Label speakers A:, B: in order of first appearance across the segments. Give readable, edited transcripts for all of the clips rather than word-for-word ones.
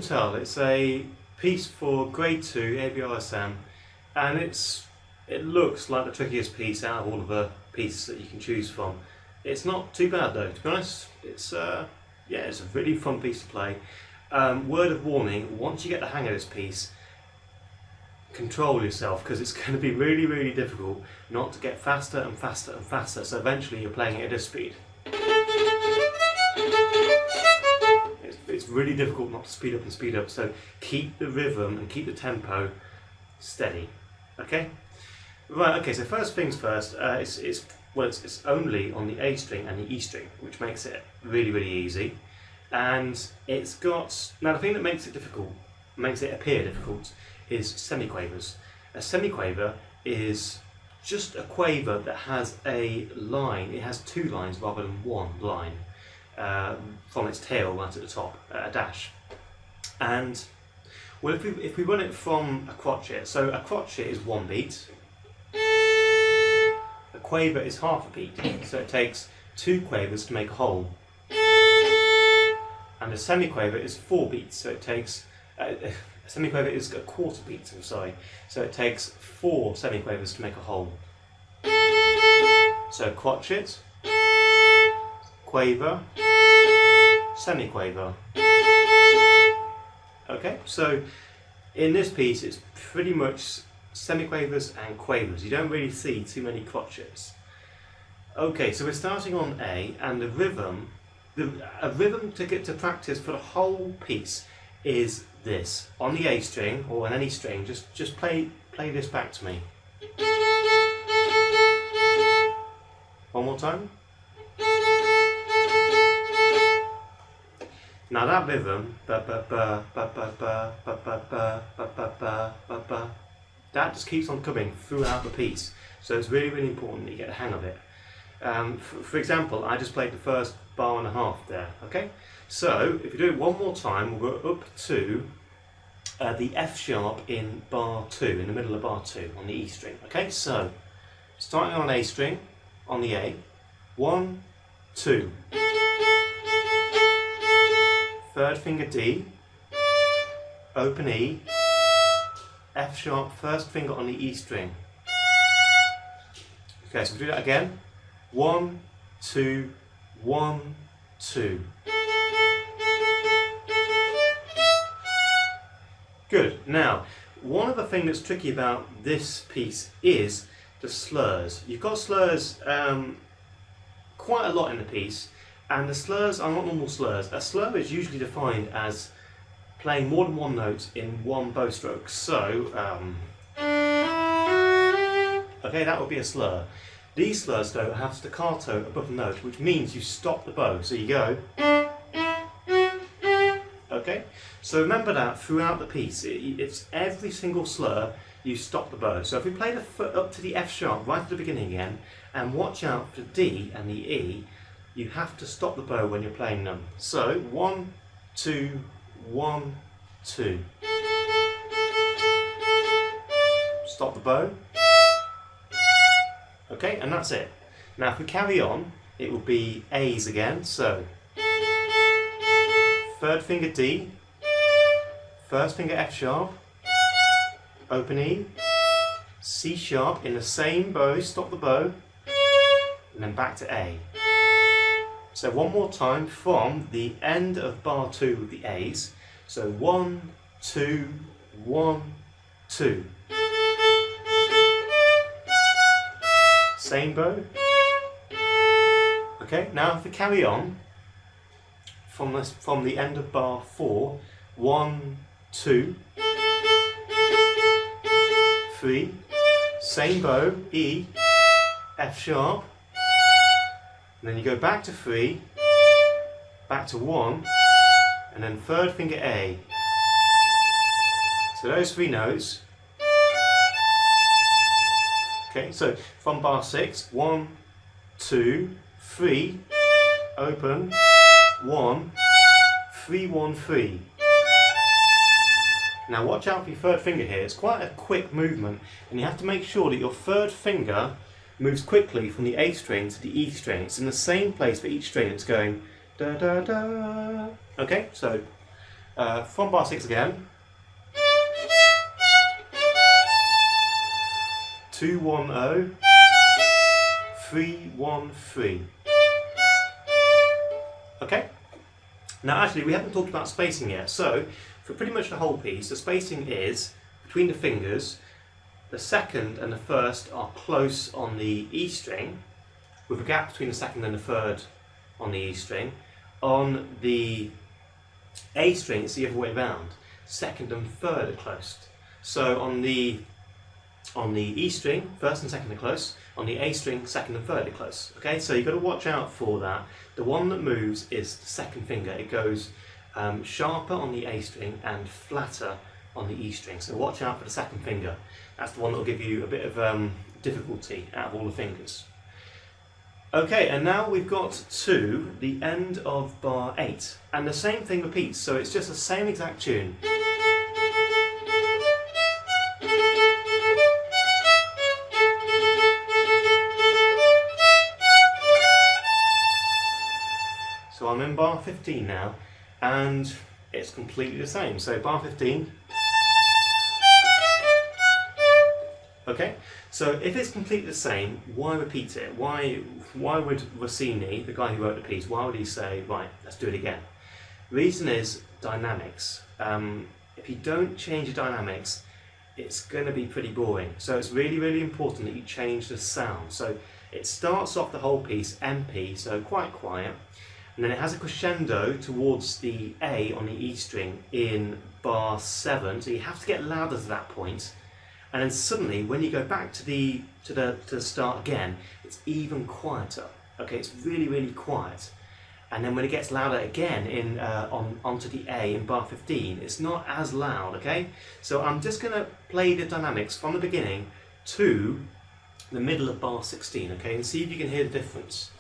A: tell, it's a piece for grade 2 ABRSM, and it looks like the trickiest piece out of all of the pieces that you can choose from. It's not too bad though, to be honest. It's yeah, it's a really fun piece to play. Word of warning, once you get the hang of this piece, control yourself, because it's going to be really, really difficult not to get faster and faster and faster, so eventually you're playing it at this speed. It's really difficult not to speed up and speed up, so keep the rhythm and keep the tempo steady. Okay? Right, okay, so first things first, it's only on the A string and the E string, which makes it really, really easy. And it's got, now the thing that makes it difficult, makes it appear difficult, is semiquavers. A semiquaver is just a quaver that has a line. It has two lines rather than one line from its tail right at the top, a dash. And well, if we run it from a crotchet, so a crotchet is 1 beat. A quaver is half a beat, so it takes 2 quavers to make a whole. And a semiquaver is 4 beats, so it takes a semiquaver is a quarter beat, I'm sorry, so it takes 4 semiquavers to make a whole. So crotchet, quaver, semiquaver. Okay, so in this piece it's pretty much semiquavers and quavers. You don't really see too many crotchets. Okay, so we're starting on A, and the rhythm, a rhythm to get to practice for the whole piece is this. On the A string, or on any string, just play this back to me. One more time. Now that rhythm, that just keeps on coming throughout the piece. So it's really, really important that you get the hang of it. For example, I just played the first bar and a half there, okay? So, if you do it one more time, we'll go up to the F sharp in bar 2, in the middle of bar 2, on the E string, okay? So, starting on A string, on the A, 1, 2. Third finger D, open E, F sharp, first finger on the E string. Okay, so we'll do that again. 1, 2, 1, 2. Good. Now, one of the things that's tricky about this piece is the slurs. You've got slurs quite a lot in the piece, and the slurs are not normal slurs. A slur is usually defined as playing more than one note in one bow stroke. So, okay, that would be a slur. These slurs though have staccato above the note, which means you stop the bow. So you go. Okay, so remember that throughout the piece. It's every single slur you stop the bow. So if we play the foot up to the F sharp right at the beginning again, and watch out for the D and the E, you have to stop the bow when you're playing them. So 1, 2, 1, 2. Stop the bow. Okay, and that's it. Now if we carry on, it will be A's again. So third finger D, first finger F sharp, open E, C sharp in the same bow, stop the bow, and then back to A. So one more time from the end of bar 2 with the A's. So 1, 2, 1, 2. Same bow. Okay, now if we carry on from the end of bar 4, 1, 2, 3, same bow, E, F sharp, and then you go back to 3, back to 1, and then third finger A. So those 3 notes. Okay, so from bar 6, 1, 2, 3, open, 1, 3, 1, 3. Now watch out for your third finger here. It's quite a quick movement, and you have to make sure that your third finger moves quickly from the A string to the E string. It's in the same place for each string. It's going da da da. Okay, so From bar 6 again. 2, 1, 0. 3, 1, 3. Okay? Now actually we haven't talked about spacing yet, so for pretty much the whole piece the spacing is between the fingers. The second and the first are close on the E string, with a gap between the second and the third on the E string. On the A string it's the other way around, second and third are close. So on the E string, first and second are close. On the A string, second and third are close. Okay, so you've got to watch out for that. The one that moves is the second finger. It goes sharper on the A string and flatter on the E string. So watch out for the second finger. That's the one that will give you a bit of difficulty out of all the fingers. Okay, and now we've got to the end of bar 8. And the same thing repeats, so it's just the same exact tune. So I'm in bar 15 now, and it's completely the same. So bar 15. Okay, so if it's completely the same, why repeat it? Why would Rossini, the guy who wrote the piece, why would he say, right, let's do it again? The reason is dynamics. If you don't change the dynamics, it's going to be pretty boring. So it's really, really important that you change the sound. So it starts off the whole piece MP, so quite quiet. And then it has a crescendo towards the A on the E string in bar 7, so you have to get louder to that point. And then suddenly, when you go back to the start again, it's even quieter. Okay, it's really, really quiet. And then when it gets louder again in onto the A in bar 15, it's not as loud. Okay, so I'm just going to play the dynamics from the beginning to the middle of bar 16. Okay, and see if you can hear the difference.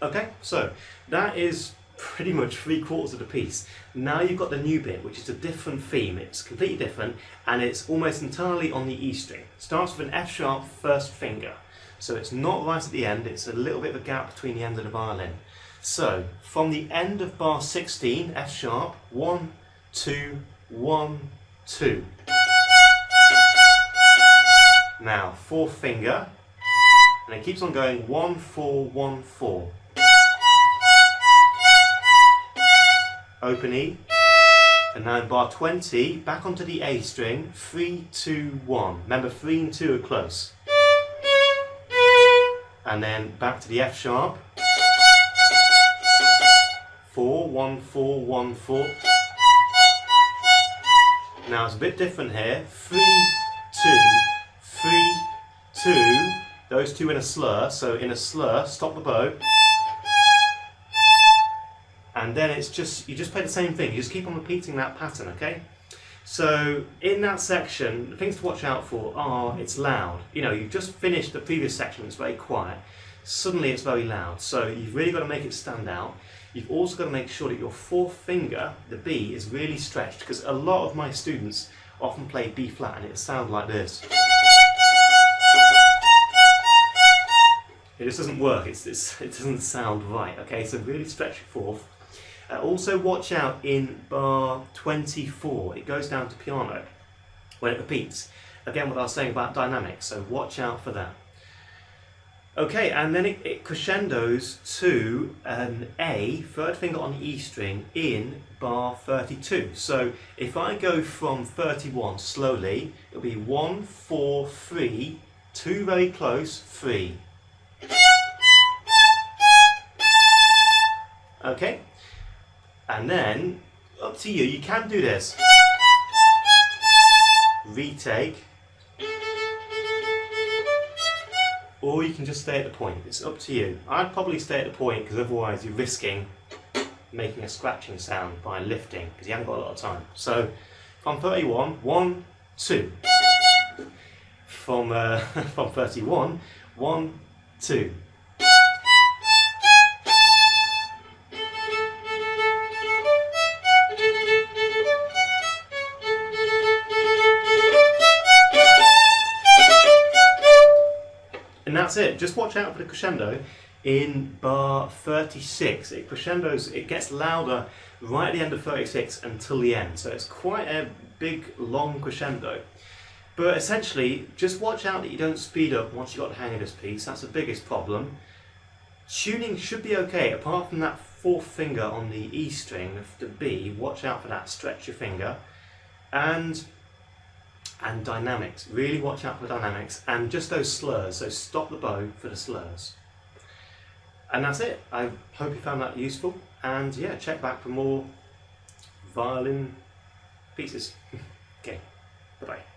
A: Okay, so that is pretty much 3/4 of the piece. Now you've got the new bit, which is a different theme. It's completely different, and it's almost entirely on the E string. It starts with an F sharp first finger, so it's not right at the end. It's a little bit of a gap between the end of the violin. So from the end of bar 16, F sharp, 1, 2, 1, 2. Now fourth finger, and it keeps on going 1, 4, 1, 4. Open E, and now in bar 20, back onto the A string, 3, 2, 1. Remember 3 and 2 are close. And then back to the F sharp, 4, 1, 4, 1, 4. Now it's a bit different here, 3, 2, 3, 2. Those two in a slur, so in a slur, stop the bow. And then it's just, you just play the same thing, you just keep on repeating that pattern, okay? So in that section, the things to watch out for are, it's loud. You know, you've just finished the previous section, it's very quiet. Suddenly it's very loud, so you've really got to make it stand out. You've also got to make sure that your fourth finger, the B, is really stretched, because a lot of my students often play B flat and it sounds like this. It just doesn't work, it doesn't sound right, okay? So really stretch your fourth. Also watch out in bar 24, it goes down to piano when it repeats. Again, what I was saying about dynamics, so watch out for that. Okay, and then it crescendos to an A, third finger on the E string, in bar 32. So if I go from 31 slowly, it'll be 1, 4, 3, 2 very close, 3. Okay, and then up to you, you can do this. Retake, or you can just stay at the point, it's up to you. I'd probably stay at the point because otherwise you're risking making a scratching sound by lifting because you haven't got a lot of time. So from 31, 1, 2, from from 31. 1, 2. And that's it. Just watch out for the crescendo in bar 36. It crescendos, it gets louder right at the end of 36 until the end. So it's quite a big, long crescendo. But essentially, just watch out that you don't speed up once you've got the hang of this piece. That's the biggest problem. Tuning should be okay, apart from that fourth finger on the E string, the B. Watch out for that, stretch your finger. And dynamics, really watch out for dynamics, and just those slurs, so stop the bow for the slurs. And that's it. I hope you found that useful, and yeah, check back for more violin pieces. Okay, bye bye.